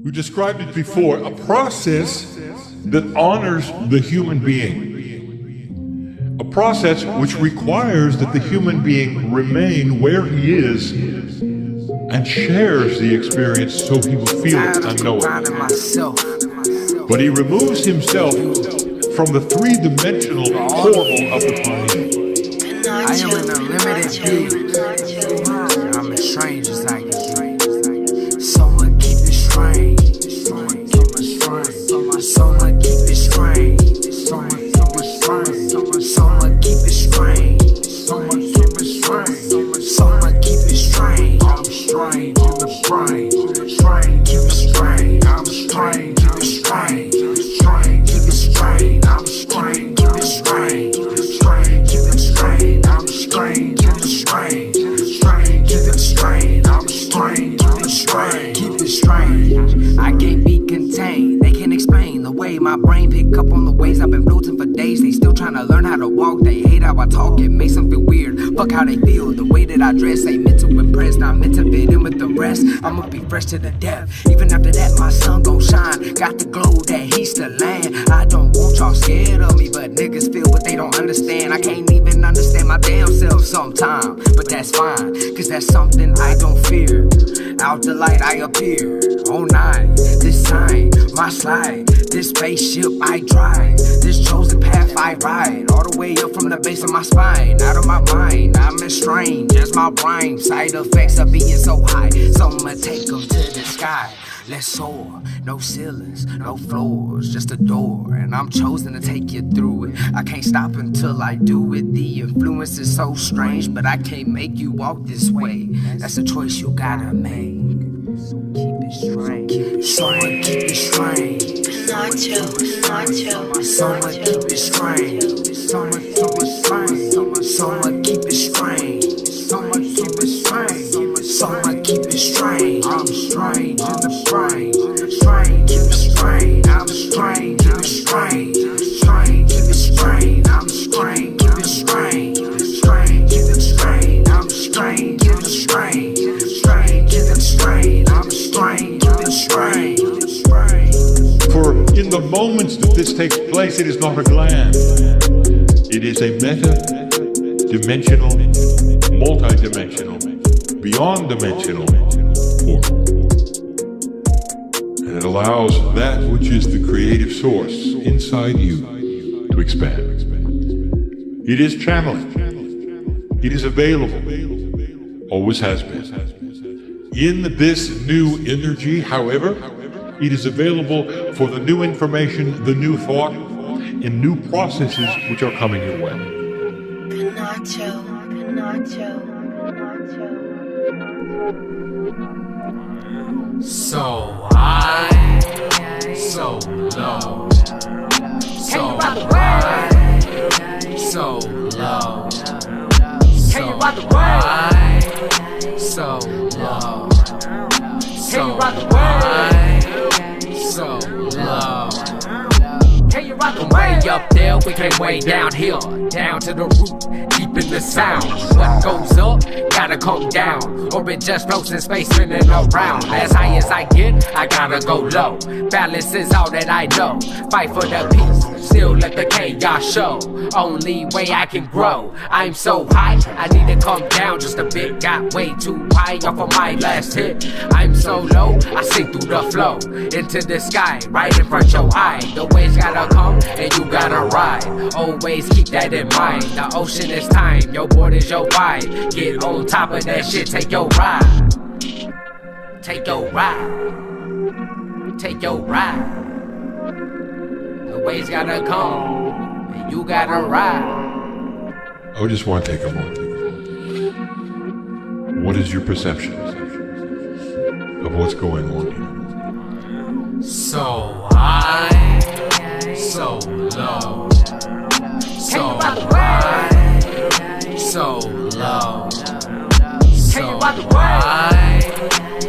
who described it before, a process that honors the human being. A process which requires that the human being remain where he is and shares the experience so he will feel it and know it. But he removes himself from the three-dimensional portal of the plane. I am in a limited view. I'm as strange as I can be. Soma keep it strange. Soma keep it strange. Soma keep it strange. Soma keep it strange. Soma keep it strange. Soma keep it strange. Soma keep it strange. I'm strange in the brain. Strange, keep it strange. I'm strange, keep it strange. Strange, keep it strange. I'm strange, keep it strange. Strange, keep it strange. I'm strange, keep it strange. Strange, keep it strange. I'm strange, keep it strange. Keep it strange. I can't be contained. They can't explain the way my brain pick up on the waves. I've been floating for days. They still trying to learn how to walk. They hate how I talk. It makes them feel weird. Fuck how they feel. The way that I dress ain't meant to impress. Not meant to fit in with the rest. I'ma be fresh to the death. Even after that, my sun gon' shine. Got the glow that he's the land. I don't want y'all scared of me, but niggas feel what they don't understand. I can't even understand my damn self sometime. But that's fine, cause that's something I don't fear. Out the light I appear. Oh nine, this time, my slide. This spaceship I drive. This chosen path I ride. All the way up from the base of my spine. Out of my mind, I'm as strange as my rhyme. Side effects of being so high. Someone take them to the sky. Let's soar, no ceilings, no floors, just a door. And I'm chosen to take you through it. I can't stop until I do it. The influence is so strange, but I can't make you walk this way. That's a choice you gotta make. So keep it strange. Someone keep it strange. Someone keep it strange. Someone keep it strange. Someone keep it strange. Someone keep it strange. Someone keep it strange. I'm strange in the brain. Strange, keep it strange. I'm strange, keep it strange. Strange, keep it strange. I'm strange, keep it strange. Strange, keep it strange. I'm strange, keep it strange. Strange, keep it strange. I'm strange, keep it strange. For in the moments that this takes place, it is not a gland. It is a meta-dimensional, multi-dimensional, beyond-dimensional portal. And it allows that which is the creative source inside you to expand. It is channeling. It is available. Always has been. In this new energy, however, it is available for the new information, the new thought, and new processes which are coming your way. SoHi SoLo. SoHi SoLo. SoHi SoLo. Way up there, we came way down here, down to the root, deep in the sound. What goes up, gotta come down, or it just floats in space spinning around. As high as I get, I gotta go low. Balance is all that I know. Fight for the peace, still let the chaos show. Only way I can grow. I'm so high, I need to come down just a bit. Got way too high off of my last hit. I'm so low, I sink through the flow into the sky, right in front your eye. The waves gotta come and you gotta ride. Always keep that in mind. The ocean is time, your board is your vibe. Get on top of that shit, take your ride. Take your ride. Take your ride. The waves gotta come and you gotta ride. I just want to take a moment. What is your perception of what's going on here? SoHi SoLo. SoHi SoLo. SoHi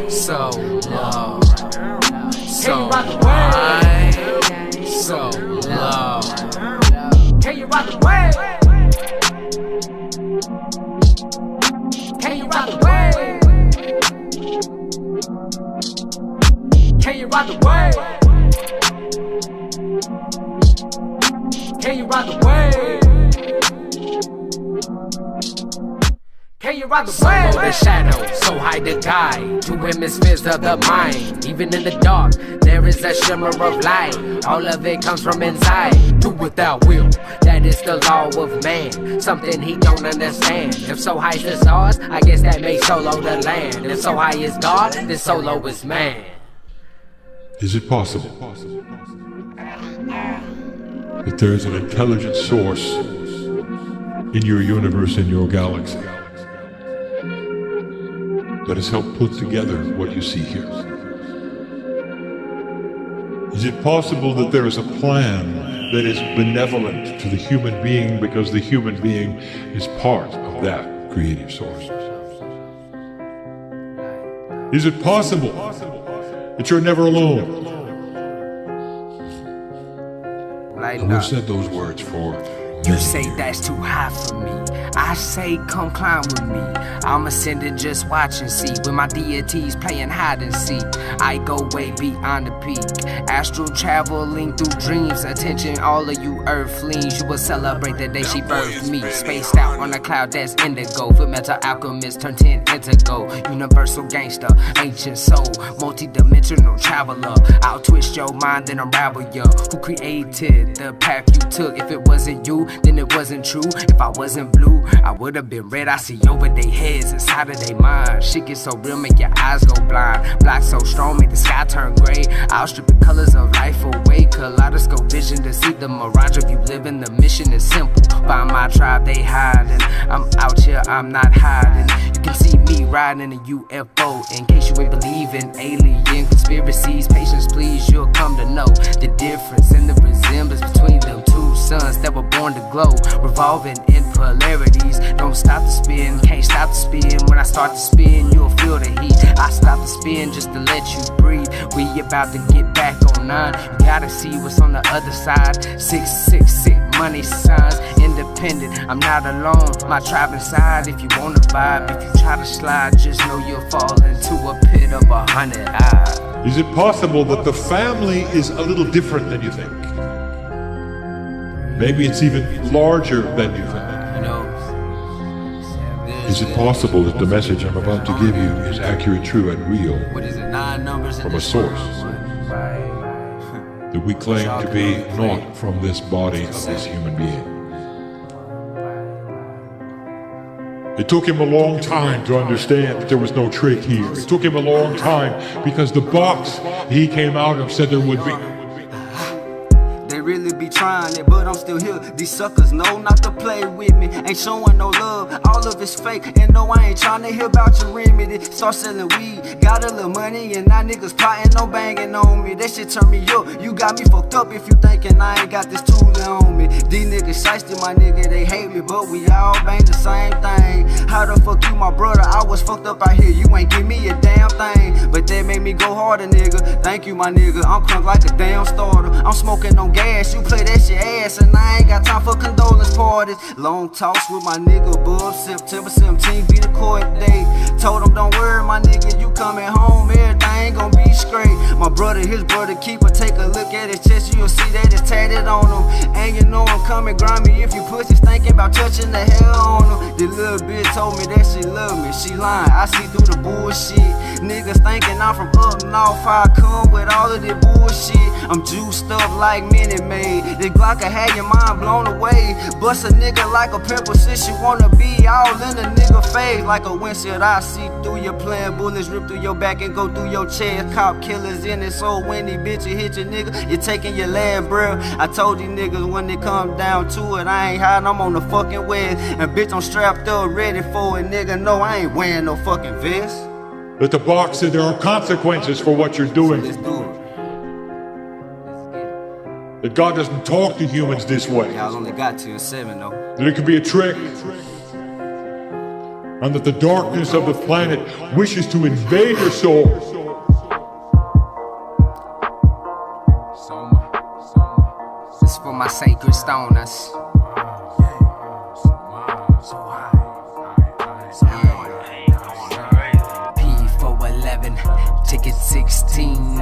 SoLo. SoHi SoLo. Can you rock the wave? Can you rock the wave? Can you ride the wave? Can you ride the wave? Can you ride the wave? The shadow, so high the guide. Two hemispheres of the mind. Even in the dark, there is a shimmer of light. All of it comes from inside. Do without will, that is the law of man. Something he don't understand. If SoHi's the stars, I guess that makes SoLo the land. If SoHi is God, then SoLo is man. Is it possible that there is an intelligent source in your universe, in your galaxy, that has helped put together what you see here? Is it possible that there is a plan that is benevolent to the human being because the human being is part of that creative source? Is it possible that you're never alone? Who said those words for? You say that's too high for me. I say come climb with me. I'm ascending, just watch and see. With my deities playing hide and seek. I go way beyond the peak. Astral traveling through dreams. Attention all of you earthlings. You will celebrate the day she birthed me. Spaced out on a cloud that's indigo. For metal alchemist turned 10 into gold. Universal gangster, ancient soul. Multi-dimensional traveler. I'll twist your mind then unravel you. Who created the path you took? If it wasn't you, then it wasn't true. If I wasn't blue, I would have been red. I see over their heads, inside of their minds. Shit gets so real, make your eyes go blind. Black so strong, make the sky turn gray. I'll strip the colors of life away. Kaleidoscope vision to see the mirage of you living. The mission is simple. Find my tribe, they hiding. I'm out here, I'm not hiding. You can see me riding a UFO. In case you ain't believe in alien conspiracies, patience please, you'll come to know the difference and the resemblance between them two suns that were born to glow, revolving in polarities. Don't stop to spin, can't stop to spin. When I start to spin, you'll feel the heat. I stop to spin just to let you breathe. We about to get back on 9. You gotta see what's on the other side. 666 money signs, independent. I'm not alone, my tribe inside. If you wanna vibe, if you try to slide, just know you'll fall into a pit of 100 eyes. Is it possible that the family is a little different than you think? Maybe it's even larger than you think. Is it possible that the message I'm about to give you is accurate, true, and real from a source that we claim to be not from this body of this human being? It took him a long time to understand that there was no trick here. It took him a long time because the box he came out of said there would be. Really be trying it, but I'm still here. These suckers know not to play with me. Ain't showing no love, all of it's fake. And no, I ain't trying to hear about your remedy. Start selling weed, got a little money, and now niggas plotting on banging on me. That shit turn me up. You got me fucked up if you thinking I ain't got this tool on me. These niggas shiesty, my nigga, they hate me, but we all bang the same thing. How the fuck you my brother? I was fucked up out here, you ain't give me a damn thing. But that made me go harder, nigga. Thank you, my nigga. I'm crunk like a damn starter. I'm smoking on gas. You play that shit ass, and I ain't got time for condolence parties. Long talks with my nigga Bub. September 17th be the court date. Told him don't worry, my nigga, you coming home, everything gon' be straight. My brother, his brother keeper, take a look at his chest, you'll see that it's tatted on him. And you know I'm coming grimy if you pussies thinking about touching the hell on him. The little bitch told me that she love me, she lying, I see through the bullshit. Niggas thinking I'm from up north, I come with all of this bullshit. I'm juiced up like Minute Maid. This Glock can have your mind blown away. Bust a nigga like a pimple since you wanna be all in a nigga face. Like a windshield, I see through your plan. Bullets rip through your back and go through your chest. Cop killers in it, so when these bitches hit you, nigga, you're taking your last breath. I told these niggas when they come down to it, I ain't hiding, I'm on the fucking west. And bitch, I'm strapped up, ready for it, nigga. No, I ain't wearing no fucking vest. But the box said there are consequences for what you're doing. Let's do it. That God doesn't talk to humans this way. Y'all only got till 7 though. That it could be a trick. And that the darkness of the planet wishes to invade your soul. This is for my sacred stoners. P411, ticket 16.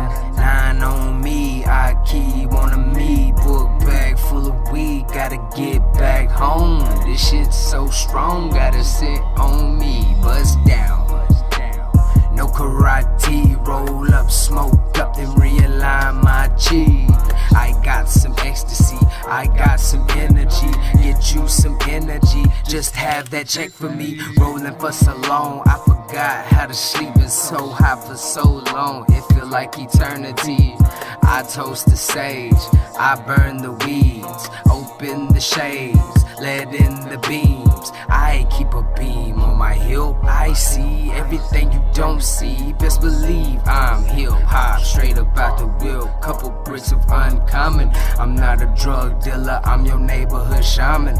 that check for me. Rolling for so long, I forgot how to sleep. Been so high for so long, it feel like eternity. I toast the sage, I burn the weeds, open the shades, let in the beams. I keep a beam on my hip, I see everything you don't see. Best believe I'm hip hop, straight about the wheel. Couple bricks of uncommon. I'm not a drug dealer, I'm your neighborhood shaman.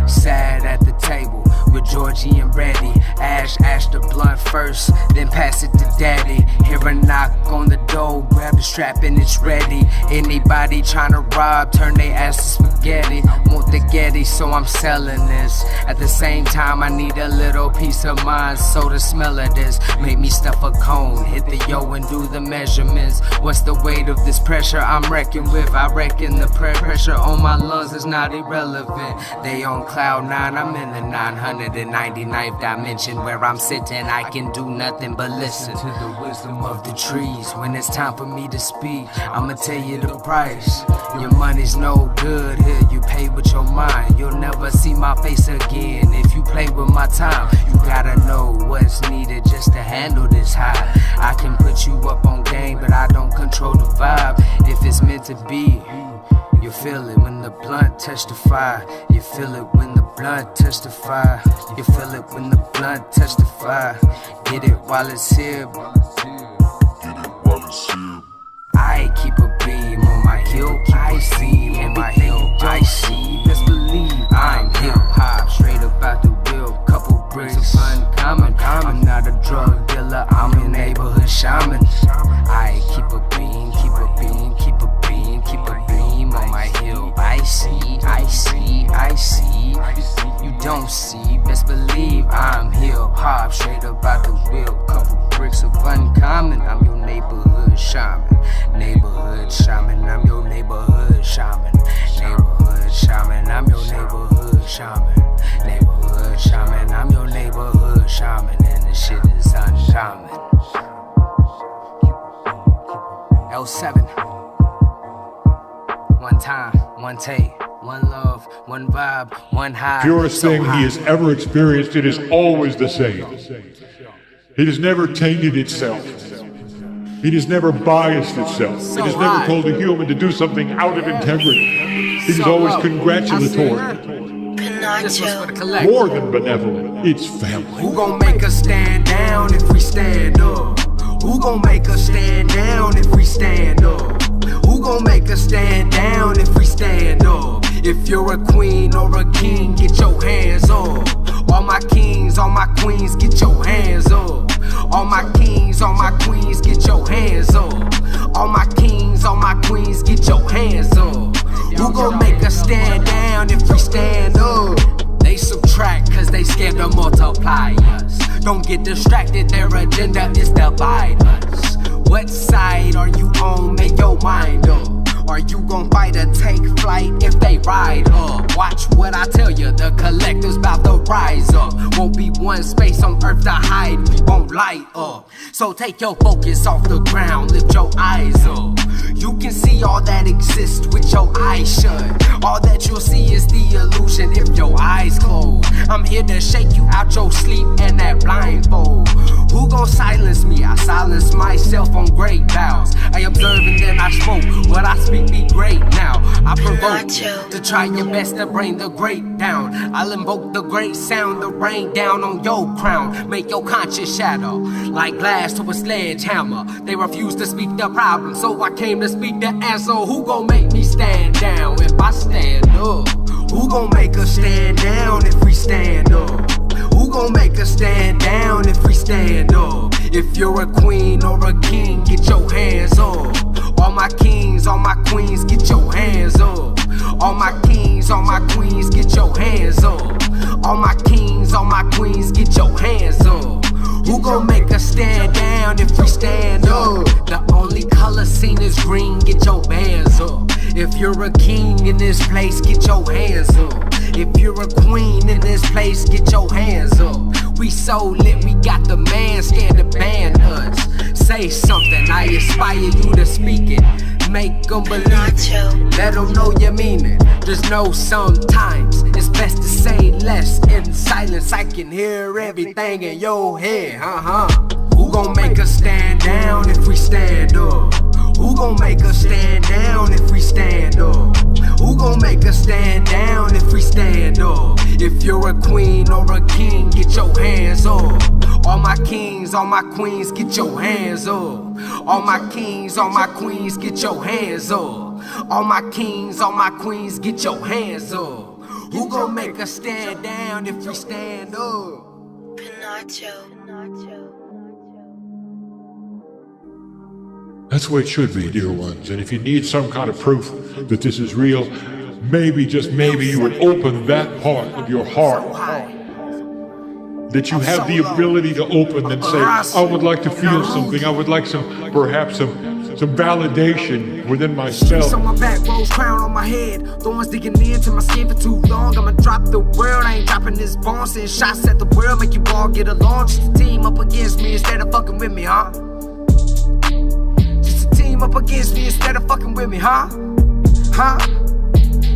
Sat at the table with Georgie and Brady. Ash the blunt first, then pass it to daddy. Hear a knock on the door, grab the strap and it's ready. Anybody tryna rob, turn they ass to spaghetti. Want the Getty, so I'm selling this. At the same time, I need a little peace of mind, so the smell of this make me stuff a cone, hit the yo and do the measurements. What's the weight of this pressure I'm reckoning with? I reckon the pressure on my lungs is not irrelevant. They on cloud 9, I'm in the 999th dimension where I'm sitting. I can do nothing but listen to the wisdom of the trees. When it's time for me to speak, I'ma tell you the price. Your money's no good here, you pay with your mind. You'll never see my face again if you play with my time. You gotta know what's needed just to handle this high. I can put you up on game, but I don't control the vibe. If it's meant to be, you feel it when the blunt touch the fire. You feel it when the blunt touch the fire. You feel it when the blunt touch the fire. Get it while it's here. I keep a beam on my hip. I see everything I see. Best believe I'm hip hop, straight about the wheel. Couple bricks of uncommon. I'm not a drug dealer, I'm your neighborhood shaman. I keep a beam, keep a beam, keep a beam, keep a beam on my hip. I see, I see, I see. You don't see, best believe I'm hip hop, straight about the wheel. Couple bricks of uncommon. I'm your neighborhood shaman. Neighborhood shaman, I'm your neighborhood shaman. Neighborhood shaman, I'm your neighborhood shaman. Neighborhood shaman, I'm your neighborhood shaman. And the shit is uncommon. L7. One time, one take, one love, one vibe, one high. Purest thing he has ever experienced, it is always the same. It has never tainted itself. It has never biased itself. It has never told a human to do something out of integrity. It is always congratulatory. More than benevolent. It's family. Who gon' make us stand down if we stand up? Who gon' make us stand down if we stand up? Who gon' make us stand down if we stand up? If you're a queen or a king, get your hands up. All my kings, all my queens, get your hands up. All my kings, all my queens, get your hands up. All my kings, all my queens, get your hands up. Who gon' make us stand down if we stand up? They subtract cause they scared to multiply us. Don't get distracted, their agenda is divide us. What side are you on? Make your mind up. Are you gon' fight or take flight if they ride up? Watch what I tell you, the collector's about to rise up. Won't be one space on earth to hide, we won't light up. So take your focus off the ground, lift your eyes up. You can see all that exists with your eyes shut. All that you'll see is the illusion if your eyes closed. I'm here to shake you out your sleep and that blindfold. Who gon' silence me? I silence myself on great vows. I observe and then I spoke. What I speak be great now. I provoke you to try your best to bring the great down. I'll invoke the great sound, the rain down on your crown. Make your conscience shatter like glass to a sledgehammer. They refuse to speak the problem, so I came to speak the answer. Who gon' make me stand down if I stand up? Who gon' make us stand down if we stand up? Who gon' make us stand down if we stand up? If you're a queen or a king, get your hands up. All my kings, all my queens, get your hands up. All my kings, all my queens, get your hands up. All my kings, all my queens, get your hands up. Who gon' make us stand down if we stand up? The only color seen is green, get your bands up. If you're a king in this place, get your hands up. If you're a queen in this place, get your hands up. We so lit, we got the man scared to ban us. Say something, I inspire you to speak it. Make them believe it. Let them know you mean it. Just know sometimes it's best to say less. In silence, I can hear everything in your head. Who gon' make us stand down if we stand up? Who gon' make us stand down if we stand up? Who gon' make us stand down if we stand up? If you're a queen or a king, get your hands up. All my kings, all my queens, get your hands up. All my kings, all my queens, get your hands up. All my kings, all my queens, get your hands up. Who gon' make us stand down if we stand up? That's the way it should be, dear ones. And if you need some kind of proof that this is real, maybe, just maybe, you would open that part of your heart that you have the ability to open and say, I would like to feel something. I would like perhaps some validation within myself. Streets on my back, rose crown on my head. Thorns digging into my skin for too long. I'ma drop the world, I ain't dropping this bomb. Send shots at the world, make you all get along. Just a team up against me instead of fucking with me, huh? Just a team up against me instead of fucking with me, huh?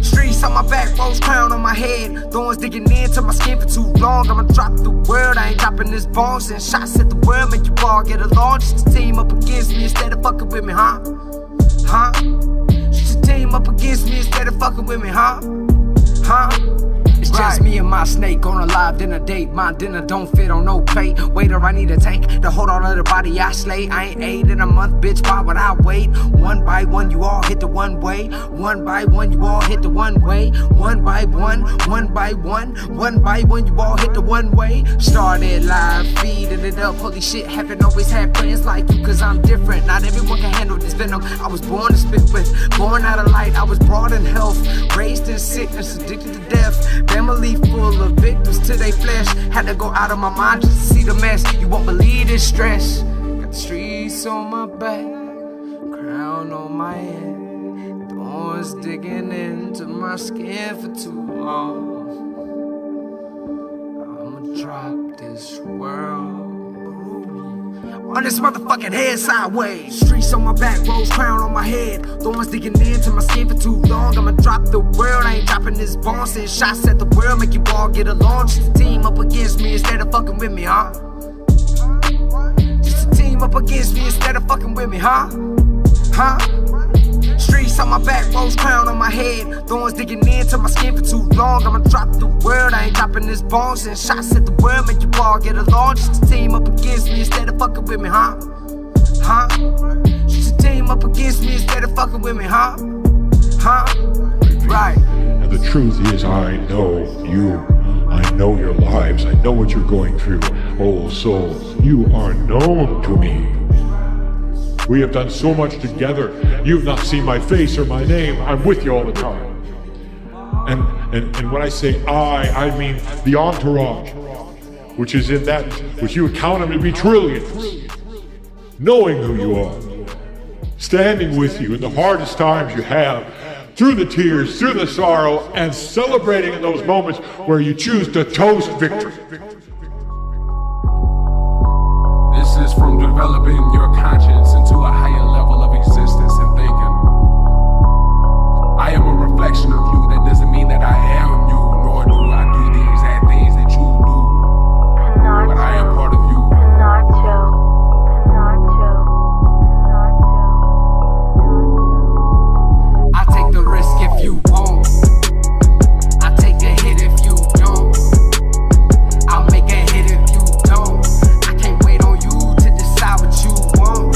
Streets on my back, rose crown on my head. Thorns digging into my skin for too long. I'ma drop the world, I ain't dropping this bomb. Send shots at the world, make you all get along. Just a team up against me instead of fucking with me, huh? Just a team up against me instead of fucking with me, huh? It's just me and my snake on a live dinner date. My dinner don't fit on no plate. Waiter, I need a tank to hold all of the body I slay. I ain't 8 in a month, bitch, why would I wait? One by one, you all hit the one way. One by one, you all hit the one way. One by one, one by one, one by one, you all hit the one way. Started live, feeding it up. Holy shit, haven't always had friends like you, cause I'm different. Not everyone can handle this venom. I was born to spit with, born out of light. I was brought in health, raised in sickness, addicted to death. Family full of victims to their flesh. Had to go out of my mind just to see the mess. You won't believe this stress. Got the streets on my back, crown on my head. Thorns digging into my skin for too long. I'ma drop this world on this motherfucking head sideways. Streets on my back, rose crown on my head. Thorns digging into my skin for too long. I'ma drop the world, I ain't dropping this bomb. Send shots at the world, make you all get along. Just a team up against me instead of fucking with me, huh? Just a team up against me instead of fucking with me, huh? Streets on my back, rose crown on my head. Thorns digging into my skin for too long. I'ma drop the world, I ain't dropping this bomb. Send shots at the world, make you all get along. Just a team up against me instead of fucking with me, huh? Just a team up against me instead of fucking with me, huh? Right. And the truth is, I know you. I know your lives. I know what you're going through. Oh, soul, you are known to me. We have done so much together. You've not seen my face or my name. I'm with you all the time. And when I say I mean the entourage, which is in that, which you count them to be trillions. Knowing who you are, standing with you in the hardest times you have, through the tears, through the sorrow, and celebrating in those moments where you choose to toast victory. This is from developing your conscience into a higher level of existence and thinking. I am a reflection of you. That doesn't mean that I am you, nor do I do the exact things that you do. But I am part of you. I take the risk if you won't. I take a hit if you don't. I'll make a hit if you don't. I can't wait on you to decide what you want.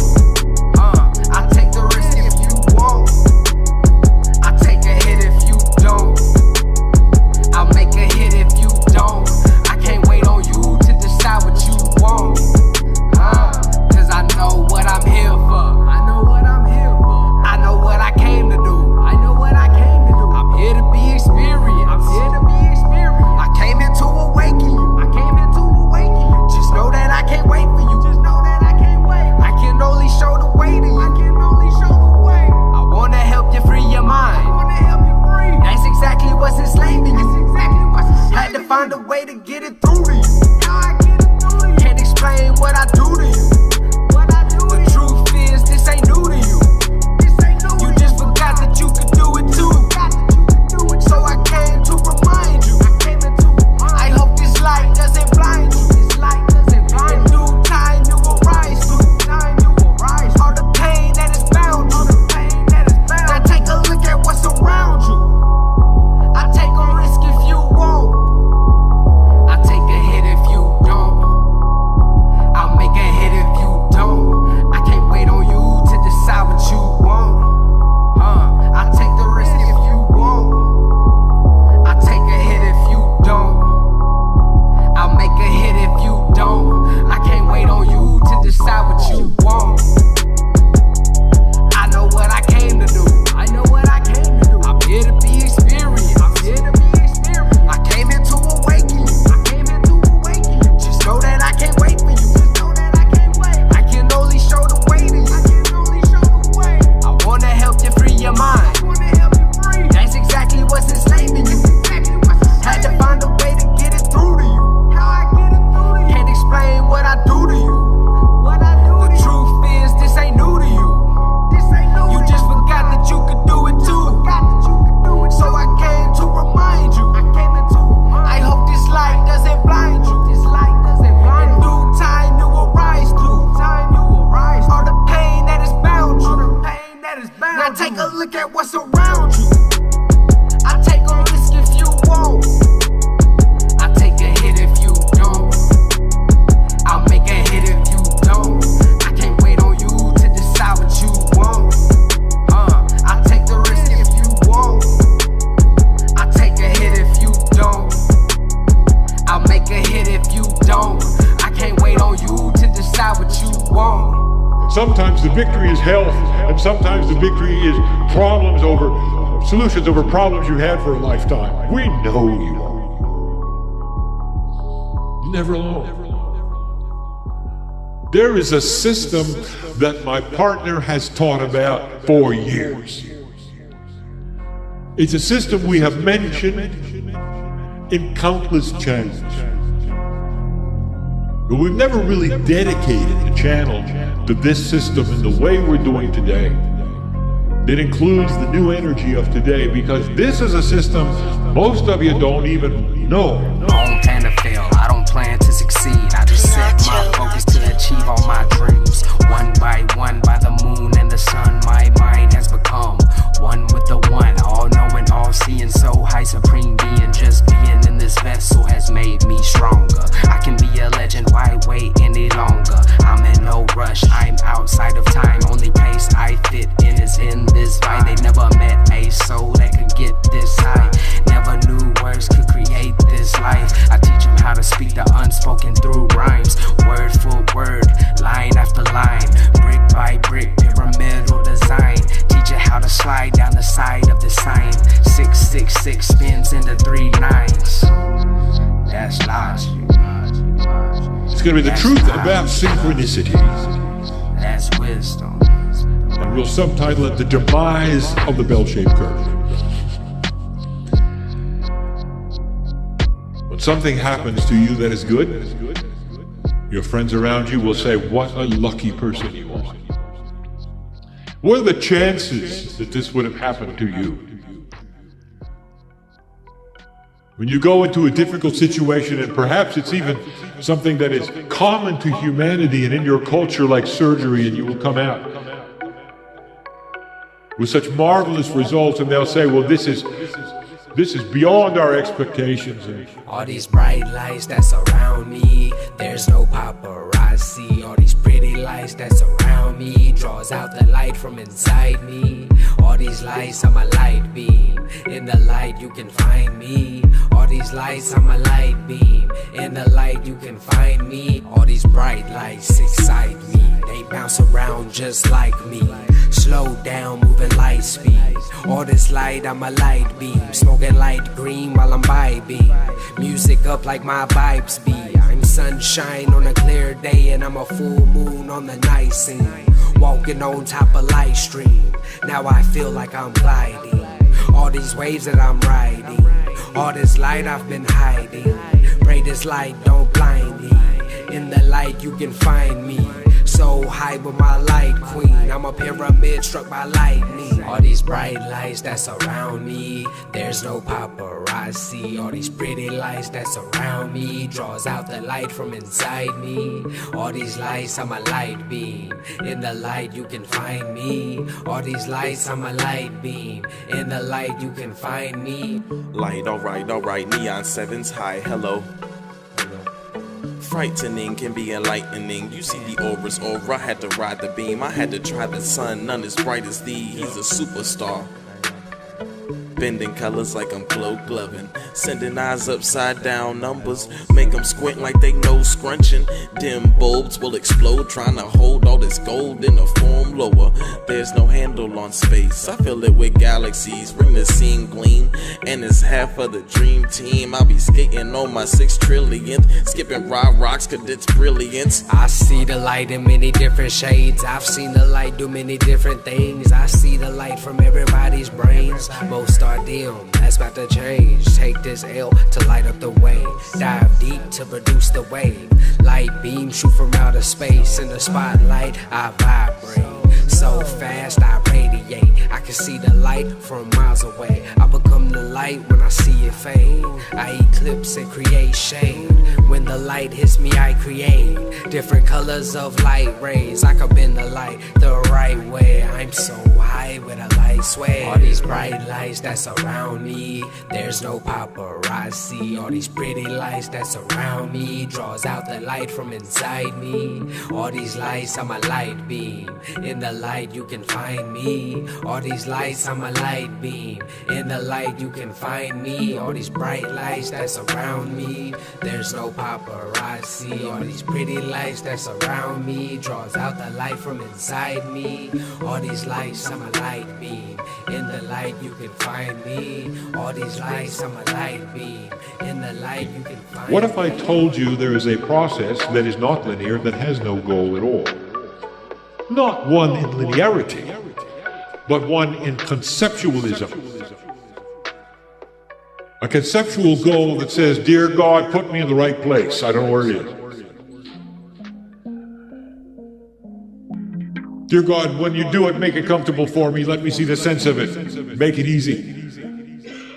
I take the risk if you won't. I take a hit if you don't. I'll make a hit if you don't. I can't wait on you to decide what you want. Cause I know what I'm here for. I know what I'm here for. I know what I came to do. I know what I came to do. I'm here to be experienced. I'm here to be experienced. I came here to awaken you. I came here to awaken you. Just know that I can't wait for you. Just know that I can't wait. I can only show the way to you. I can only show the way. I wanna help you free your mind. I wanna help you free. That's exactly what's enslaving you. That's exactly what's enslaving you. Had to find a way to get it through to you. How I get it through to you. Can't explain what I do to you. What I do to you. The truth is, this ain't new to you. This ain't new. You just forgot that you could do it too. So I came to remind you. Take a look at what's around you. I take a risk if you won't. I take a hit if you don't. I'll make a hit if you don't. I can't wait on you to decide what you want. I take the risk if you won't. I take a hit if you don't. I'll make a hit if you don't. I can't wait on you to decide what you want. Sometimes the victory is health, and sometimes the victory is solutions over problems you had for a lifetime. We know you are. You're never alone. There is a system that my partner has taught about for years. It's a system we have mentioned in countless channels. But we've never really dedicated the channel to this system in the way we're doing today. That includes the new energy of today, because this is a system most of you don't even know. I don't plan to fail, I don't plan to succeed. I just set my focus to achieve all my dreams. One by the moon and the sun, my mind has become one with the one. All knowing, all seeing, so high, supreme being. Just being in this vessel has made me stronger. I can be a legend, why wait any longer? I'm in no rush, I'm outside of time. Only place I fit in is in this vibe. They never met a soul that can get this high. Never knew words could create this life. I teach them how to speak the unspoken through rhymes. Word for word, line after line, brick by brick, pyramidal design. Teach you how to slide down the side of the sign. 666 spins into 3 9s. That's logic. It's going to be the truth about synchronicity. That's wisdom. And we'll subtitle it The Demise of the Bell-Shaped Curve. When something happens to you that is good, your friends around you will say, what a lucky person you are. What are the chances that this would have happened to you? When you go into a difficult situation, and perhaps it's even something that is common to humanity and in your culture, like surgery, and you will come out with such marvelous results, and they'll say, well, this is beyond our expectations. All these bright lights that surround me, there's no paparazzi. All these pretty lights that surround me draws out the light from inside me. All these lights, I'm a light beam. In the light you can find me. All these lights, I'm a light beam. In the light you can find me. All these bright lights excite me. They bounce around just like me. Slow down, moving light speed. All this light, I'm a light beam. Smoking light green while I'm vibing. Music up like my vibes be. I'm sunshine on a clear day, and I'm a full moon on the night scene. Walking on top of light stream. Now I feel like I'm gliding. All these waves that I'm riding. All this light I've been hiding. Pray this light don't blind me. In the light you can find me. So high with my light queen. I'm a pyramid struck by lightning. All these bright lights that surround me, there's no paparazzi. All these pretty lights that surround me draws out the light from inside me. All these lights, I'm a light beam. In the light you can find me. All these lights, I'm a light beam. In the light you can find me. Light, alright, neon 7s, hi, hello. Frightening can be enlightening. You see the aura's aura, I had to ride the beam. I had to try the sun, none as bright as thee. He's a superstar. Bending colors like I'm glow gloving. Sending eyes upside down, numbers make them squint like they know scrunching. Dim bulbs will explode, trying to hold all this gold in a form lower. There's no handle on space, I fill it with galaxies. Bring the scene gleam, and it's half of the dream team. I'll be skating on my 6 trillionth, skipping rocks cause it's brilliance. I see the light in many different shades. I've seen the light do many different things. I see the light from everybody's brains. Most are dim, that's about to change. Take this L to light up the way. Dive deep to produce the wave. Light beam shoot from outer space. In the spotlight I vibrate. So fast I radiate. I can see the light from miles away. I become the light when I see it fade. I eclipse and create shade. When the light hits me I create different colors of light rays. I can bend the light the right way. I'm so high with a light swear. All these bright lights that surround me, there's no paparazzi. All these pretty lights that surround me draws out the light from inside me. All these lights, I'm a light beam. In the light you can find me. All these lights, I'm a light beam. In the light you can find me. All these bright lights that surround me, there's no paparazzi. All these pretty lights that surround me draws out the light from inside me. All these lights, I'm a light beam. In the light you can find me. All these lights, I'm a light beam. In the light you can find me. What if I told you there is a process that is not linear, that has no goal at all? Not one in linearity, but one in conceptualism. A conceptual goal that says, dear God, put me in the right place. I don't know where it is. Dear God, when you do it, make it comfortable for me. Let me see the sense of it. Make it easy.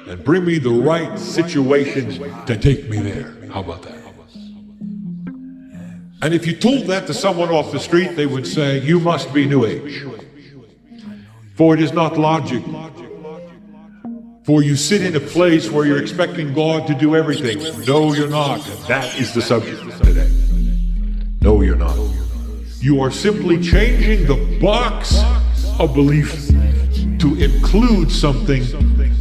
And bring me the right situations to take me there. How about that? And if you told that to someone off the street, they would say, you must be New Age. For it is not logic. For you sit in a place where you're expecting God to do everything. No, you're not. And that is the subject today. No, you're not. You are simply changing the box of belief to include something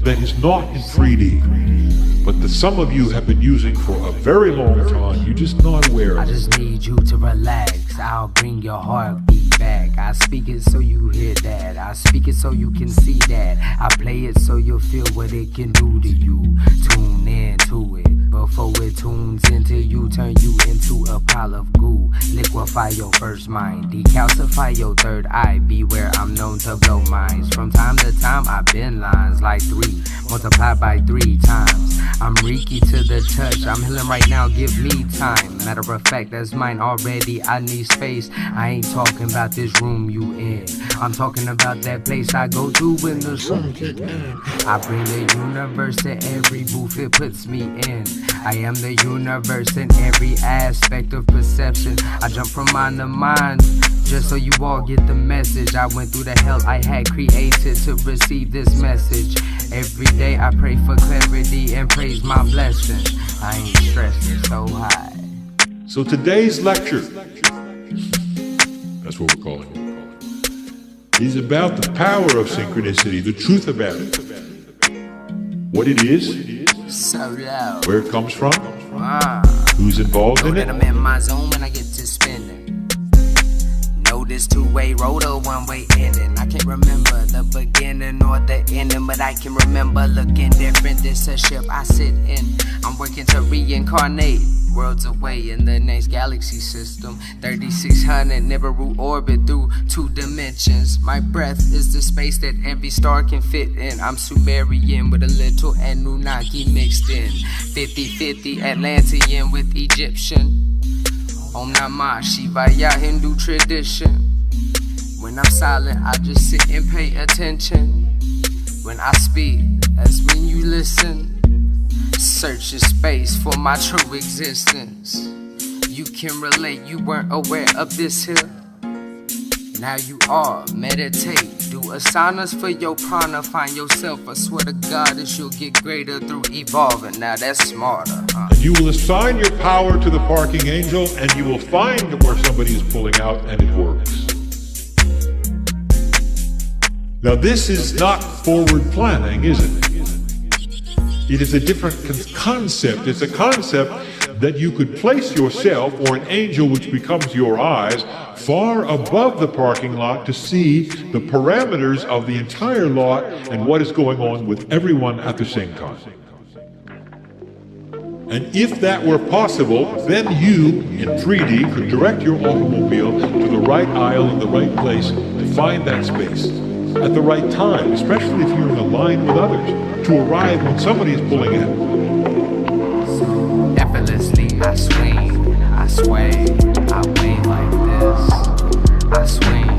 that is not in 3D, but that some of you have been using for a very long time. You're just not aware of it. I just need you to relax. I'll bring your heartbeat back. I speak it so you hear that. I speak it so you can see that. I play it so you'll feel what it can do to you. Tune in to it before it tunes into you. Turn you into a pile of goo. Liquefy your first mind. Decalcify your third eye. Beware, I'm known to blow minds. From time to time, I bend lines like 3 multiplied by 3 times. I'm Reiki to the touch. I'm healing right now, give me time. Matter of fact, that's mine already. I need space. I ain't talking about this room you in. I'm talking about that place I go to when the sun kick in. I bring the universe to every booth it puts me in. I am the universe in every aspect of perception. I jump from mind to mind, just so you all get the message. I went through the hell I had created to receive this message. Every day I pray for clarity and praise my blessing. I ain't stressed, it's so high. So today's lecture, that's what we're calling it, is about the power of synchronicity, the truth about it. What it is, SoLo. where it comes from, who's involved in it. I'm in my zone when I get to spinning. Know this two-way road or one-way ending. I can't remember the beginning or the ending, but I can remember looking different. This a ship I sit in. I'm working to reincarnate worlds away in the next galaxy system. 3600 Nibiru orbit through 2 dimensions. My breath is the space that every star can fit in. I'm Sumerian with a little Anunnaki mixed in. 50-50 Atlantean with Egyptian. Om Namah Shivaya Hindu tradition. When I'm silent, I just sit and pay attention. When I speak, that's when you listen. Search your space for my true existence. You can relate, you weren't aware of this here. Now you are, meditate. Do asanas for your prana, find yourself. I swear to God that you'll get greater through evolving. Now that's smarter, huh? And you will assign your power to the parking angel, and you will find where somebody is pulling out, and it works. Now this is not forward planning, is it? It is a different concept. It's a concept that you could place yourself, or an angel which becomes your eyes, far above the parking lot to see the parameters of the entire lot and what is going on with everyone at the same time. And if that were possible, then you, in 3D, could direct your automobile to the right aisle in the right place to find that space at the right time, especially if you're in a line with others, to arrive when somebody is pulling in. Effortlessly, I swing, I sway, I wave like this. I swing,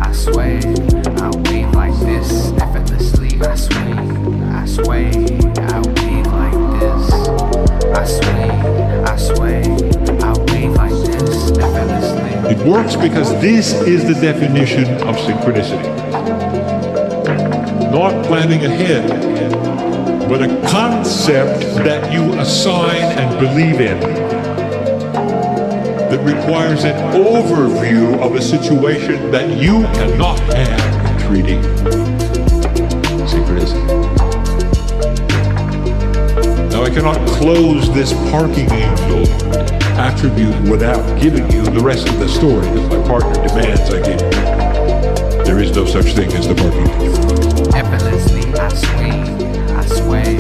I sway, I wave like this. Effortlessly, I swing, I sway, I wave like this. I swing, I sway, I wave like this. Effortlessly. It works because this is the definition of synchronicity. not planning ahead, but a concept that you assign and believe in that requires an overview of a situation that you cannot have in 3D. Synchronicity. Now I cannot close this parking angel attribute without giving you the rest of the story that my partner demands I give you. There is no such thing as the parking angel. Effortlessly I swing, I sway,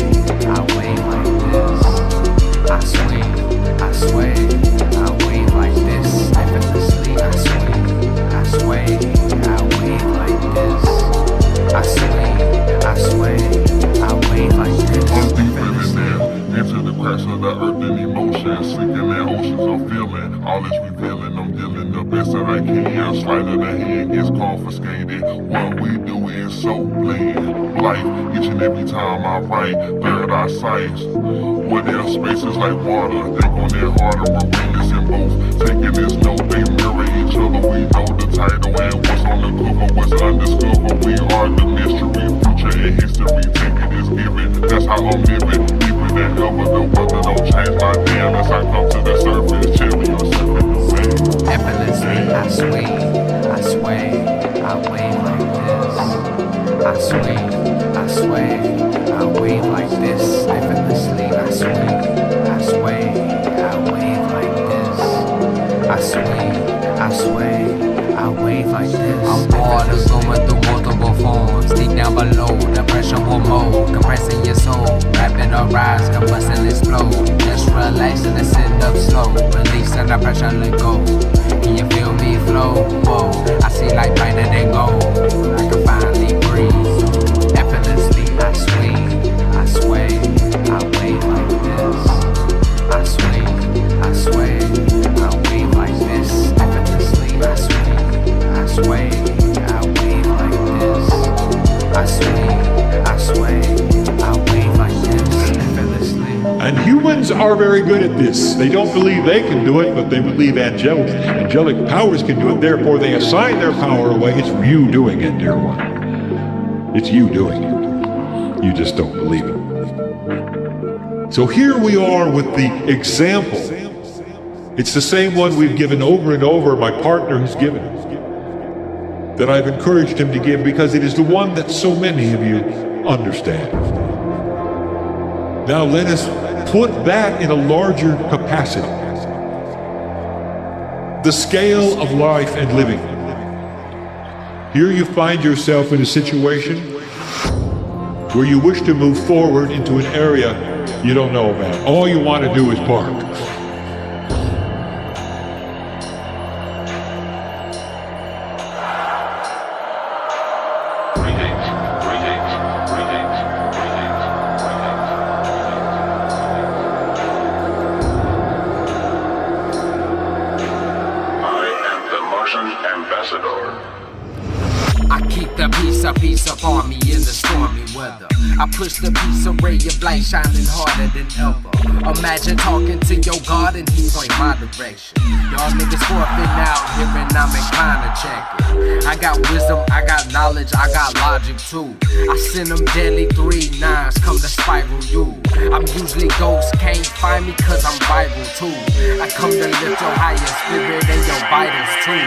I wave like this. I swing, I sway, I wave like this. Effortlessly I swing, I sway, I wave like this. I swing, I sway, I wave like this. Into the cracks of the earth and emotions, sinking in oceans of feeling. All is revealing, I'm dealing the best that I can. Sleight of the hand gets confiscated. What we do is so bland. Life, each and every time I write, third eye sights. Where their spaces like water, think on their harder, we're witness in both. Taking this note, they mirror each other. We know the title and what's on the cover, what's undiscovered. We are the mystery, future and history. Taking is given, that's how I'm living. That ever the weather don't change my damn as I come to the surface, cherry or surfing the same. Effortlessly I swing, I sway, I wave like this. I swing, I sway, I wave like this. Effortlessly I swing, I sway, I wave like this. I swing, I sway, I wave like this. I'm water going through multiple forms. Deep down below, the pressure will mold, compressing your soul. Rapid or rise, combust and explode. Just relax and then sit up slow. Releasing the pressure, let go. Can you feel me flow? Whoa, I see light brighter than gold. I can finally breathe. Effortlessly I swing, I sway, I wave like this. I swing, I sway, I wave like this. Effortlessly I swing, I sway, I wave like this. I swing, I sway, I wave like this. Effortlessly. And humans are very good at this. They don't believe they can do it, but they believe angelic powers can do it. Therefore, they assign their power away. It's you doing it, dear one. It's you doing it. You just don't believe it. So here we are with the example. It's the same one we've given over and over, my partner has given it, that I've encouraged him to give because it is the one that so many of you understand. Now let us put that in a larger capacity. The scale of life and living. Here you find yourself in a situation where you wish to move forward into an area you don't know about. All you want to do is park. I keep the peace of army in the stormy weather. I push the peace, a ray of light shining harder than ever. Imagine talking to your God and he point my direction. Y'all niggas forfeit out here and I'm inclined to check it. I got wisdom, I got knowledge, I got logic too. I send them deadly 3 9s, come to spiral you. I'm usually ghost, can't find me cause I'm viral too. I come to lift your higher spirit and your vitals too.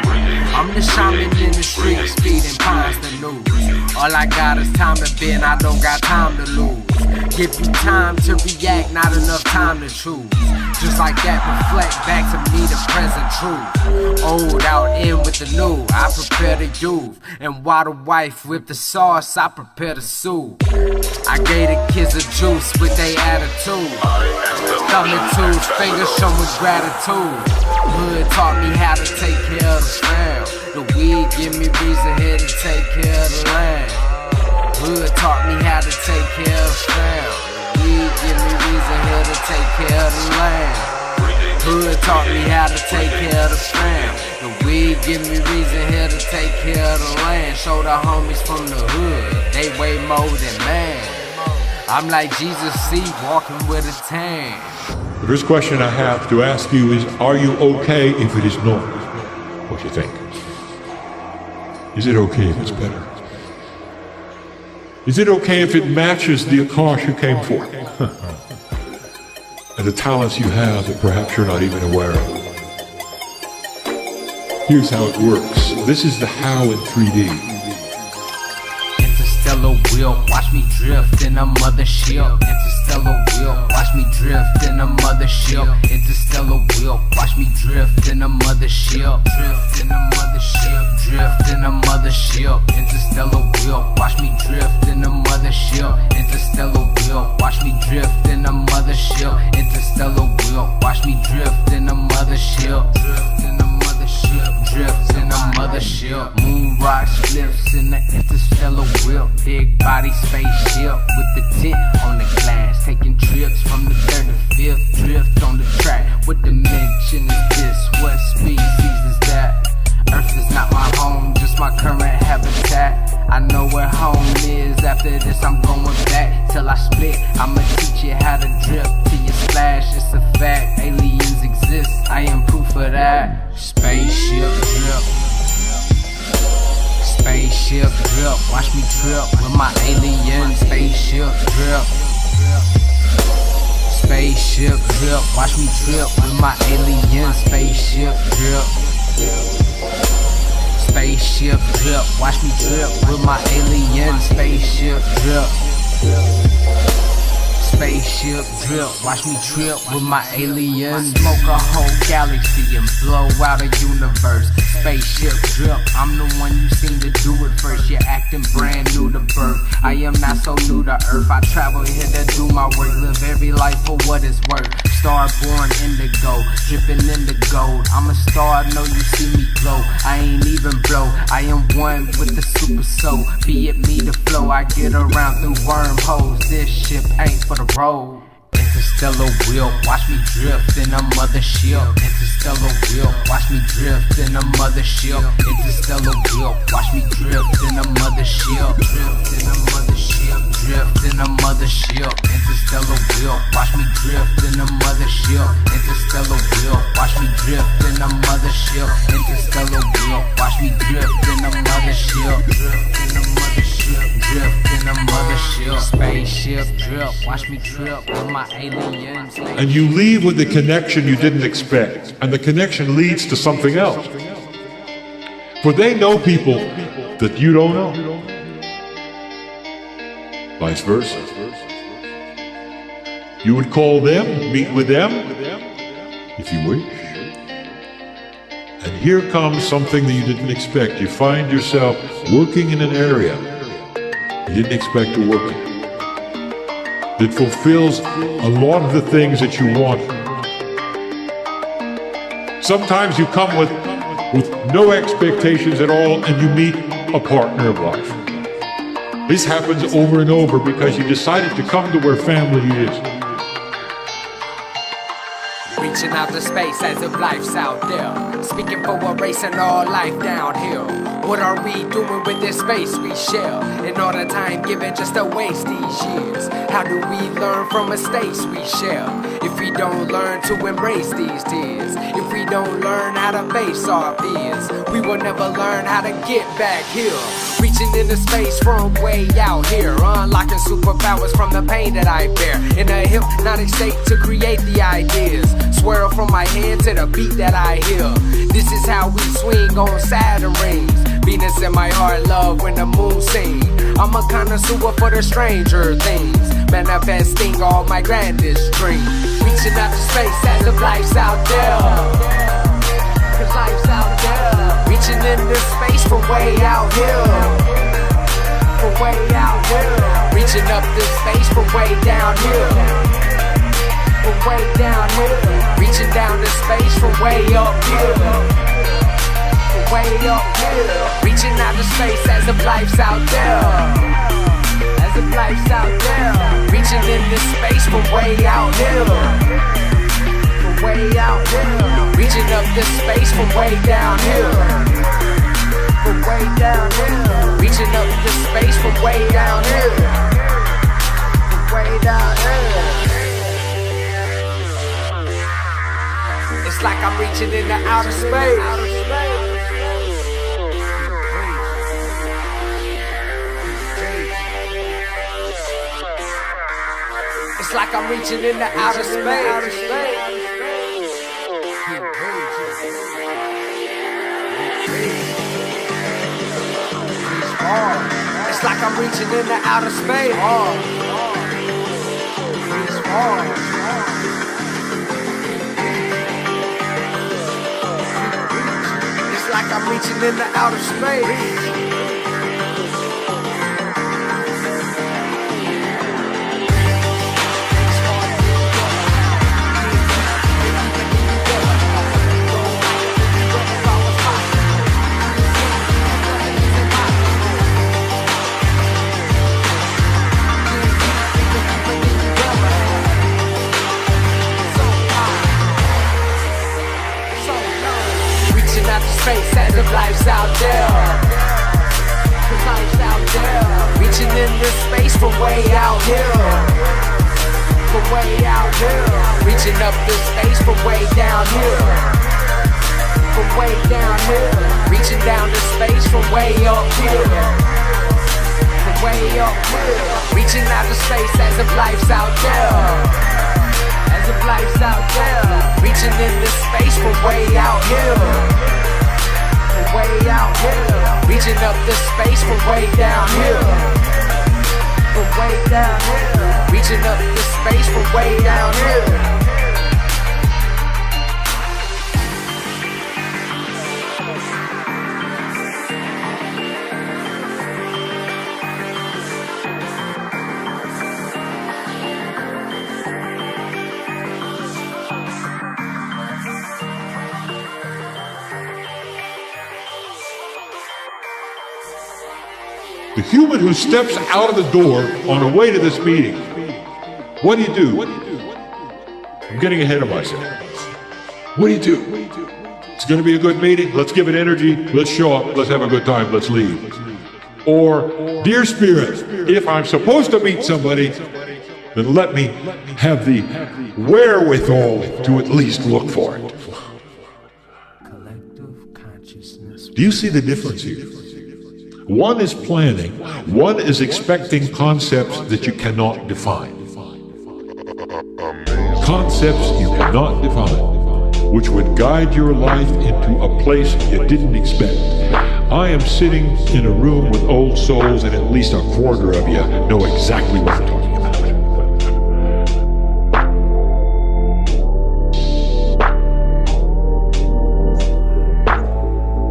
I'm the shaman in the streets, feeding pines the news. All I got is time to bend, I don't got time to lose. Give you time to react, not enough time to choose. Just like that, reflect back to me the present truth. Old out in with the new, I prepare the youth. And while the wife whip the sauce, I prepare the soup. I gave the kids a juice with their attitude. Thumb and tools, fingers show with gratitude. Hood taught me how to take care of the fam. The weed give me reason here to take care of the land. Hood taught me how to take care of the fam. The weed give me reason here to take care of the land. Hood taught me how to take care of the fam. The weed give me reason here to take care of the land. Show the homies from the hood, they way more than man. I'm like Jesus C, walking with a tan. The first question I have to ask you is, are you okay if it is not what you think? Is it okay if it's better? Is it okay if it matches the Akash you came for? And the talents you have that perhaps you're not even aware of. Here's how it works. This is the how in 3D. Interstellar wheel, watch me drift in a mothership. Interstellar wheel, watch me drift in a mothership. Interstellar wheel, watch me drift in a mothership. Drift in a mothership, drift in a mothership. Interstellar wheel, watch me drift in a mothership. Interstellar wheel, watch me drift in a mothership. Interstellar wheel, watch me drift in a mothership. Drift in a mothership, drift in a mothership. Moon rocks, flips in the interstellar wheel. Big body spaceship with the tint on the glass. Taking trips from the 35th, drift on the track. What dimension is this? What species is that? Earth is not my home, just my current habitat. I know where home is, after this I'm going back. Till I split, I'ma teach you how to drip till you splash, it's a fact. Aliens exist, I am proof of that. Spaceship drip. Spaceship drip, watch me trip with my alien. Spaceship drip. Spaceship drip, watch me trip with my alien. Spaceship drip. Spaceship drip, watch me drip with my alien. Spaceship drip. Spaceship drip, watch me trip with my alien. Smoke a whole galaxy and blow out a universe. Spaceship drip, I'm the one you seem to do it first. You're acting brand new to birth. I am not so new to earth. I travel here to do my work, live every life for what it's worth. Star born indigo, dripping in the gold. I'm a star, I know you see me glow. I ain't even blow, I am one with the super soul. Be it me to flow, I get around through wormholes. This ship ain't for the road. Interstellar wheel, watch me drift in a mothership. Interstellar wheel, watch me drift in a mothership. Interstellar wheel, watch me drift in a mothership. Drift in a mothership, drift in a mothership. Interstellar wheel, watch me drift in a mothership. Interstellar wheel, watch me drift in a mothership. Interstellar wheel, watch me drift in a mothership. Drift in a mothership, drift in a mothership. Spaceship drip, watch me trip with my aliens. And you leave with the connection you didn't expect. And the connection leads to something else. For they know people that you don't know. Vice versa. You would call them, meet with them, if you wish. And here comes something that you didn't expect. You find yourself working in an area you didn't expect to work in. That fulfills a lot of the things that you want. Sometimes you come with no expectations at all and you meet a partner of life. This happens over and over because you decided to come to where family is. Reaching out to space as if life's out there. Speaking for a race and all life downhill. What are we doing with this space we share? In order time given just to waste these years. How do we learn from mistakes we share? If we don't learn to embrace these tears. If we don't learn how to face our fears. We will never learn how to get back here. Reaching into space from way out here. Unlocking superpowers from the pain that I bear. In a hypnotic state to create the ideas. Swirl from my head to the beat that I hear. This is how we swing on Saturn rings. Venus in my heart, love when the moon sings. I'm a connoisseur for the stranger things. Manifesting all my grandest dreams. Reaching out to space as if life's out there. Cause life's out there. Reaching into space from way out here. From way out here. Reaching up to space from way down here. From way down here. Reaching down to space from way up here. Way up here. Reaching out to space as if life's out there. As if life's out there. Reaching into space from way out here. From way out here. Reaching up to space from way down here. From way down here. Reaching up to space from way down here. From way down here. It's like I'm reaching into outer space. It's like I'm reaching into outer space. It's like I'm reaching into outer space. It's like I'm reaching into outer space. Space as if life's out there. Cause life's out there. Reaching into space from way out here. From way out here. Reaching up to space from way down here. From way down here. Reaching down to space from way up here. From way up here. Reaching out to space as if life's out there. As if life's out there. Reaching into space from way out here. Way out here, reaching up the space from way down here. From way down here, reaching up the space from way down here. The human who steps out of the door on the way to this meeting, what do you do? I'm getting ahead of myself. What do you do? It's going to be a good meeting. Let's give it energy. Let's show up. Let's have a good time. Let's leave. Or, dear spirit, if I'm supposed to meet somebody, then let me have the wherewithal to at least look for it. Do you see the difference here? One is planning, one is expecting concepts that you cannot define. Concepts you cannot define, which would guide your life into a place you didn't expect. I am sitting in a room with old souls, and at least a quarter of you know exactly what I'm talking about.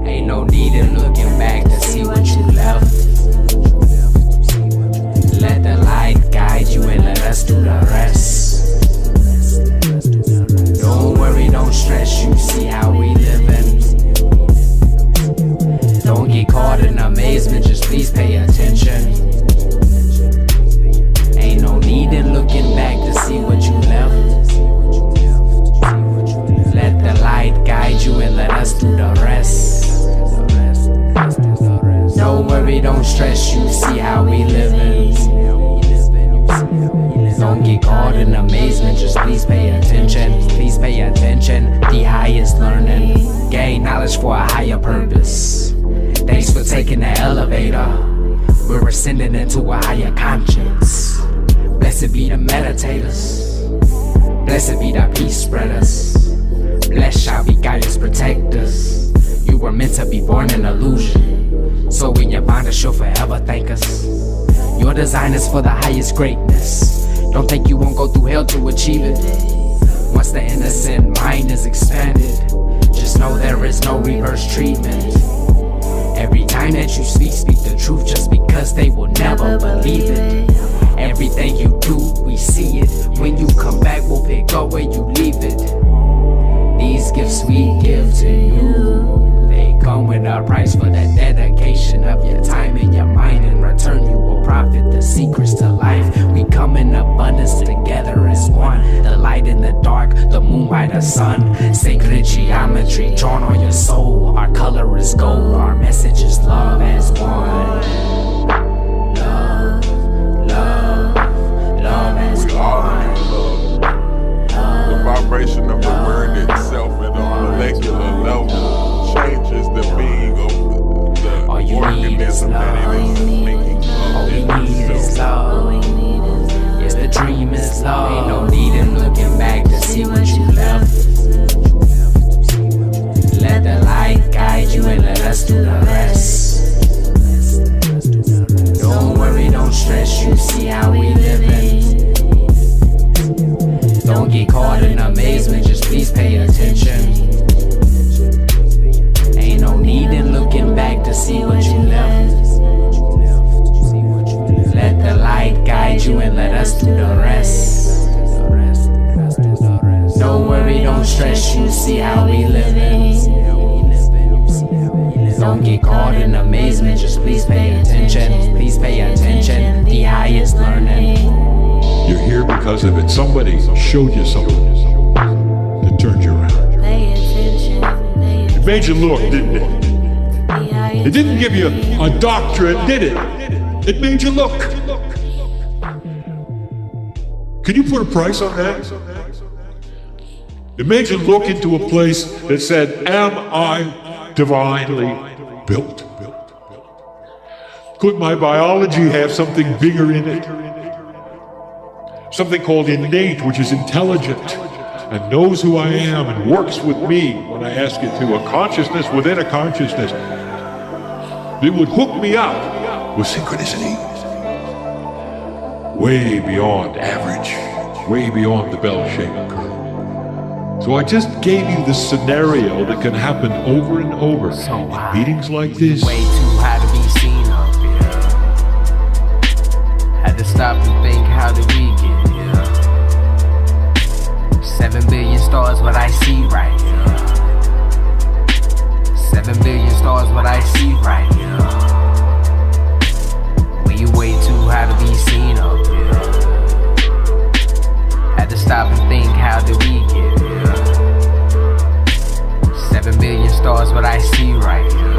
Ain't no need in looking back to see what you left. Let the light guide you and let us do the rest. Don't worry, don't stress, you see how we living. Don't get caught in amazement, just please pay attention. Ain't no need in looking back to see what you left. Let the light guide you and let us do the rest. Don't worry, don't stress, you see how we living. Don't get caught in amazement, just please pay attention. Please pay attention, the highest learning. Gain knowledge for a higher purpose. Thanks for taking the elevator. We're ascending into a higher conscience. Blessed be the meditators. Blessed be the peace spreaders. Blessed shall be guidance protectors. You were meant to be born in illusion. So when you find us, you'll forever thank us. Your design is for the highest greatness. Don't think you won't go through hell to achieve it. Once the innocent mind is expanded, just know there is no reverse treatment. Every time that you speak the truth, just because they will never believe it. Everything you do, we see it. When you come back, we'll pick up where you leave it. These gifts we give to you, they come with a price for the dedication of your time and your mind. In return, you will profit the secrets to life. We come in abundance together as one. The light in the dark, the moon by the sun. Sacred geometry drawn on your soul. Our color is gold, our message is love as one. Love, love, love as one. The vibration of the word itself at a molecular level changes the being of the organism that it is making of. All we need is love. Yes, the dream is love. let's do the rest. Don't worry, don't stress, you see how we living. Don't get caught in amazement, just please pay attention. Please pay attention, the highest learning. You're here because of it. Somebody showed you something that turned you around. Pay attention. It made you look, didn't it? It didn't give you a doctrine, did it? It made you look. Can you put a price on that? It made you look into a place that said, am I divinely built? Could my biology have something bigger in it? Something called innate, which is intelligent and knows who I am and works with me when I ask it to, a consciousness within a consciousness. It would hook me up with synchronicity. Way beyond average, way beyond the bell-shaped curve. So I just gave you this scenario that can happen over and over in meetings like this. Way too high to be seen up here. Had to stop and think, how did we get here? 7 billion stars, what I see right here. 7 billion stars, what I see right here. We way too high to be seen up here. Had to stop and think, how did we get here? 7 billion stars, what I see right here.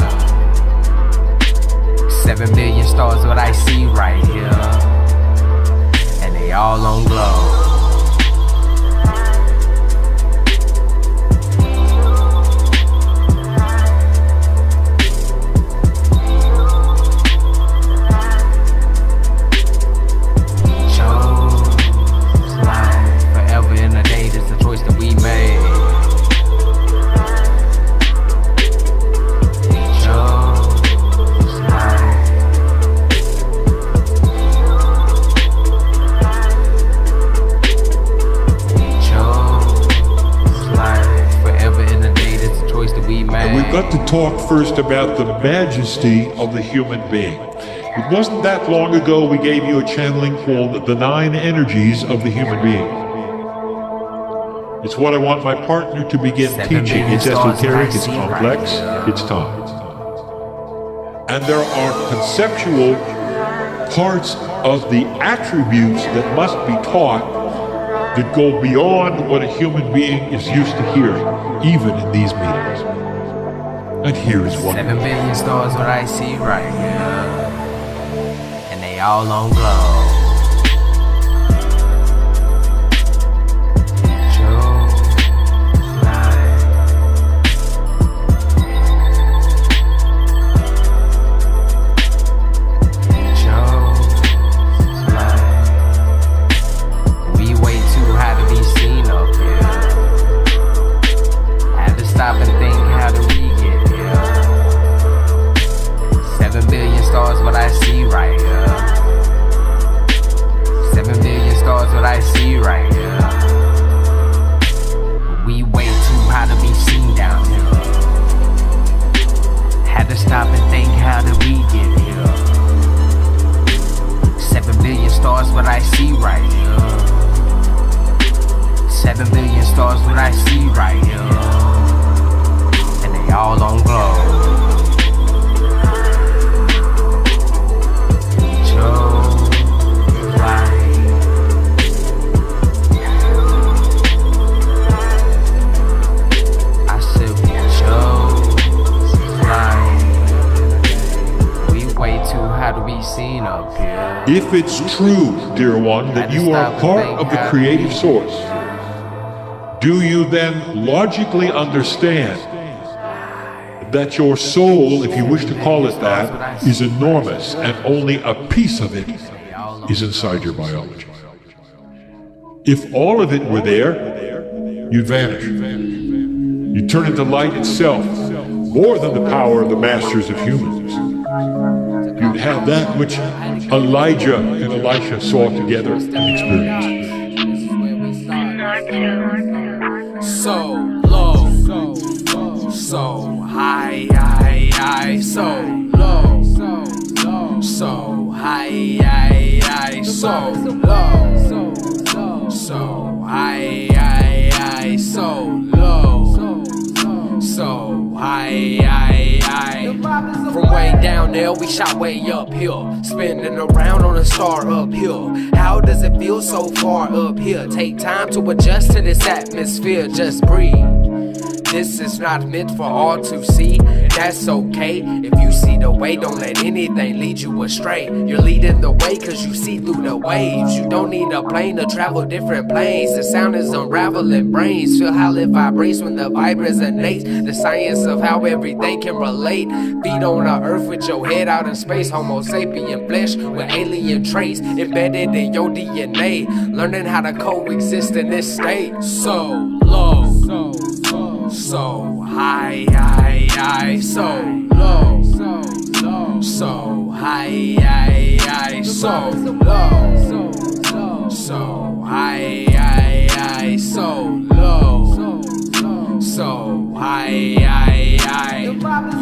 7 billion stars, what I see right here. And they all on glow. Got to talk first about the majesty of the human being. It wasn't that long ago we gave you a channeling called the 9 energies of the human being. It's what I want my partner to begin teaching. It's esoteric, it's complex, it's time. And there are conceptual parts of the attributes that must be taught that go beyond what a human being is used to hearing, even in these meetings. And here is one. 7 billion stars, what I see right here. And they all on glow. If it's true, dear one, that you are part of the creative source, do you then logically understand that your soul, if you wish to call it that, is enormous and only a piece of it is inside your biology? If all of it were there, you'd vanish. You'd turn into light itself, more than the power of the masters of humans. You'd have that which Elijah and Elisha saw together and experienced. So low, so high, so low, so high. SoHi SoLo. SoHi SoLo. SoHi. From way down there, we shot way uphill, spinning around on a star uphill. How does it feel so far up here? Take time to adjust to this atmosphere, just breathe. This is not meant for all to see, that's okay. If you see the way, don't let anything lead you astray. You're leading the way cause you see through the waves. You don't need a plane to travel different planes. The sound is unraveling brains. Feel how it vibrates when the vibe resonates. The science of how everything can relate. Feet on the earth with your head out in space. Homo sapien flesh with alien traits embedded in your DNA. Learning how to coexist in this state. SoLo. SoHi SoLo. SoHi SoLo. SoHi SoLo. SoHi.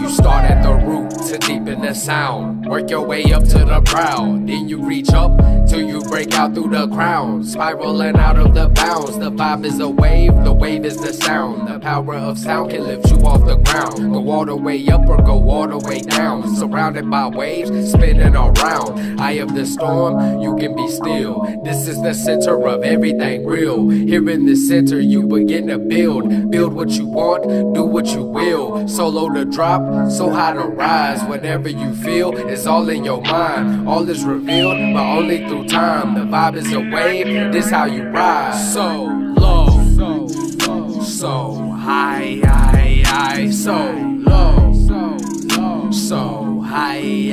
You start at the root to deepen the sound. Work your way up to the brow. Then you reach up till you break out through the crown. Spiraling out of the bounds. The vibe is a wave, the wave is the sound. The power of sound can lift you off the ground. Go all the way up or go all the way down. Surrounded by waves, spinning around. Eye of the storm, you can be still. This is the center of everything real. Here in the center, you begin to build. Build what you want, do what you will. So low to drop, so high to rise. Whatever you feel, it's all in your mind. All is revealed, but only through time. The vibe is a wave, this how you rise. SoLo. SoHi SoLo. SoHi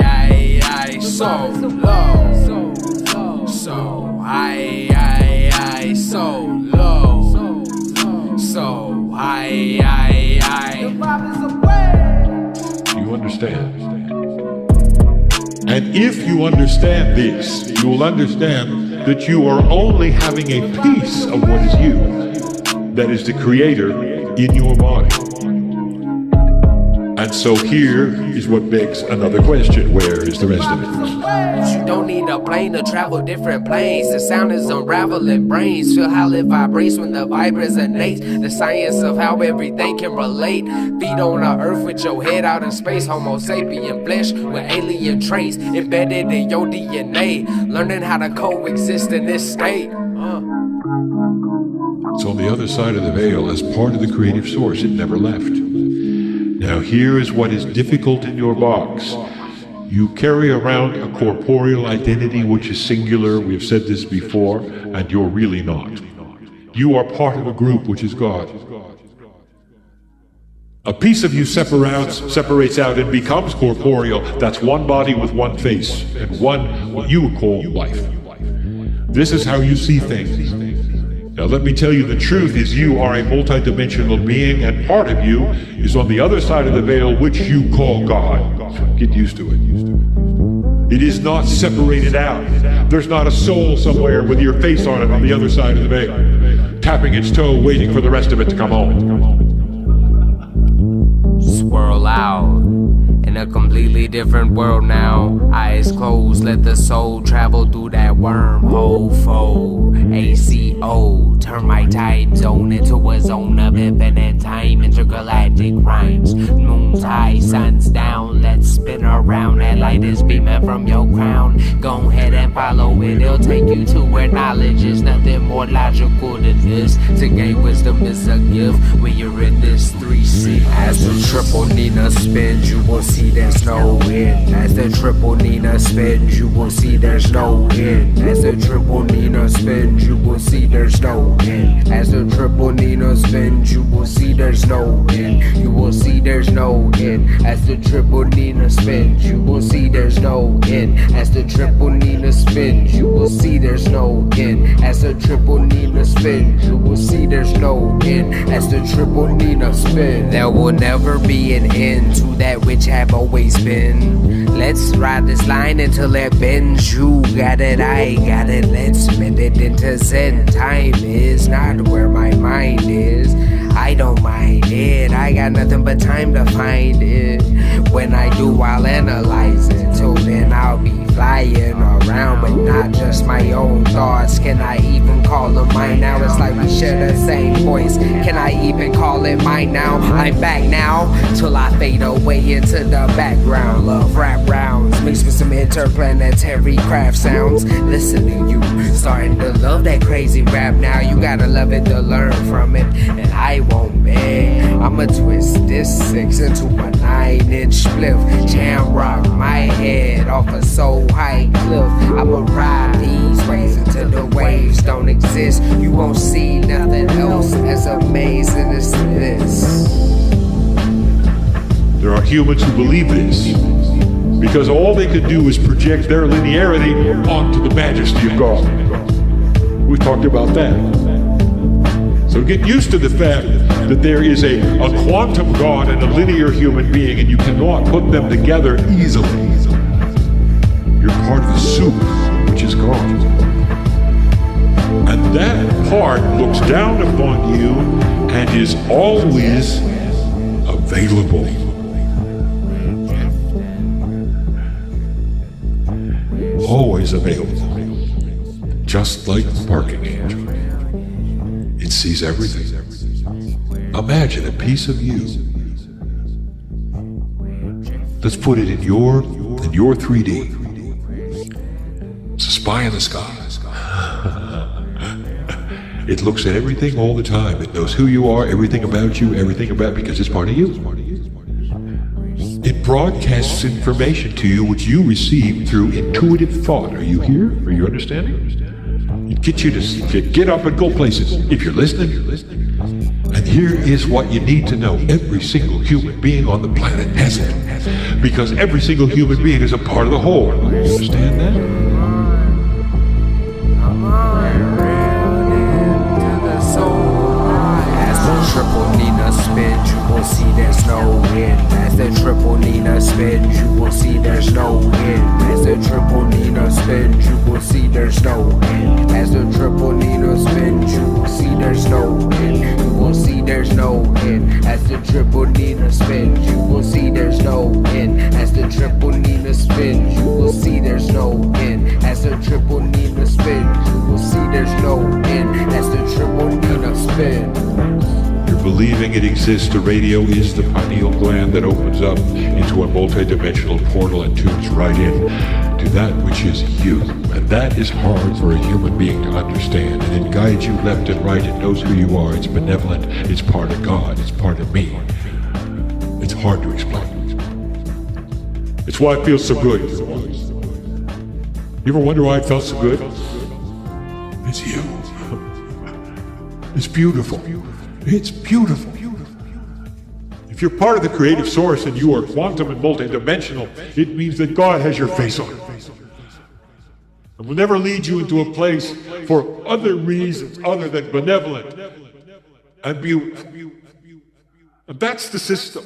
SoLo. SoHi SoLo. SoHi. You understand? And if you understand this, you will understand that you are only having a piece of what is you. That is the creator in your body. And so here is what begs another question. Where is the rest of it? You don't need a plane to travel different planes. The sound is unraveling brains. Feel how it vibrates when the vibe resonates. The science of how everything can relate. Feet on the earth with your head out in space. Homo sapien flesh with alien traits embedded in your DNA. Learning how to coexist in this state. It's on the other side of the veil as part of the creative source. It never left. Now here is what is difficult in your box. You carry around a corporeal identity which is singular. We have said this before, and you're really not. You are part of a group which is God. A piece of you separates out and becomes corporeal. That's one body with one face and one what you would call life. This is how you see things. Now let me tell you, the truth is you are a multidimensional being, and part of you is on the other side of the veil, which you call God. Get used to it. It is not separated out. There's not a soul somewhere with your face on it on the other side of the veil, tapping its toe, waiting for the rest of it to come home. Swirl out in a completely different world now. Eyes closed, let the soul travel through that wormhole. Fold ACO, turn my time zone into a zone of infinite time. Intergalactic rhymes, moon's high, sun's down. Let's spin around, that light is beaming from your crown. Go ahead and follow it, it'll take you to where knowledge is nothing more logical than this. To gain wisdom is a gift when you're in this 3-6. As the triple Nina spins, you will see there's no end. As the triple Nina spins, you will see there's no end. As the triple Nina spins, you will see there's no end. As the triple Nina spins, you will see there's no end. You will see there's no end. As the triple Nina spins, you will see there's no end. As the triple Nina spins, you will see there's no end. As the triple Nina spins, you will see there's no end. As the triple Nina spins, there will never be an end to that which have always been. Let's ride this line until it bends. You got it, I got it. Let's bend it into Zen. Time is not where my mind is. I don't mind it. I got nothing but time to find it. When I do, I'll analyze it. Till then, I'll be flying not just my own thoughts. Can I even call them mine now? It's like we share the same voice. Can I even call it mine now? I'm back now, till I fade away into the background. Love rap rounds, mixed with some interplanetary craft sounds. Listen to you, starting to love that crazy rap now. You gotta love it to learn from it, and I won't beg. I'ma twist this 6 into a 9-inch spliff. Jam rock my head off a so high cliff. I'ma ride these waves until the waves don't exist. You won't see nothing else as amazing as this. There are humans who believe this because all they can do is project their linearity onto the majesty of God. We talked about that. So get used to the fact that there is a quantum God and a linear human being, and you cannot put them together easily. You're part of the soup, which is God. And that part looks down upon you and is always available. Always available. Just like the parking angel. It sees everything. Imagine a piece of you. Let's put it in your 3D. It's a spy in the sky. It looks at everything all the time. It knows who you are, everything about you, because it's part of you. It broadcasts information to you which you receive through intuitive thought. Are you here? Are you understanding? It gets you to get up and go places. If you're listening, you're listening. And here is what you need to know. Every single human being on the planet has it. Because every single human being is a part of the whole. You understand that? Triple Nina spins, you will see there's no end. As the triple Nina spins, you will see there's no end. As the triple Nina spins, you will see there's no end. As the triple Nina spins, you will see there's no end. You will see there's no end. As the triple Nina spins, you will see there's no end. As the triple Nina spins, you will see there's no end. As the triple Nina spins, you will see there's no end. As the triple Nina spins. Believing it exists, the radio is the pineal gland that opens up into a multi-dimensional portal and tunes right in to that which is you. And that is hard for a human being to understand. And it guides you left and right. It knows who you are. It's benevolent. It's part of God. It's part of me. It's hard to explain. It's why it feels so good. You ever wonder why it felt so good? It's you. It's beautiful. It's beautiful. If you're part of the creative source and you are quantum and multidimensional, it means that God has your face on. And will never lead you into a place for other reasons other than benevolent and beautiful. And that's the system.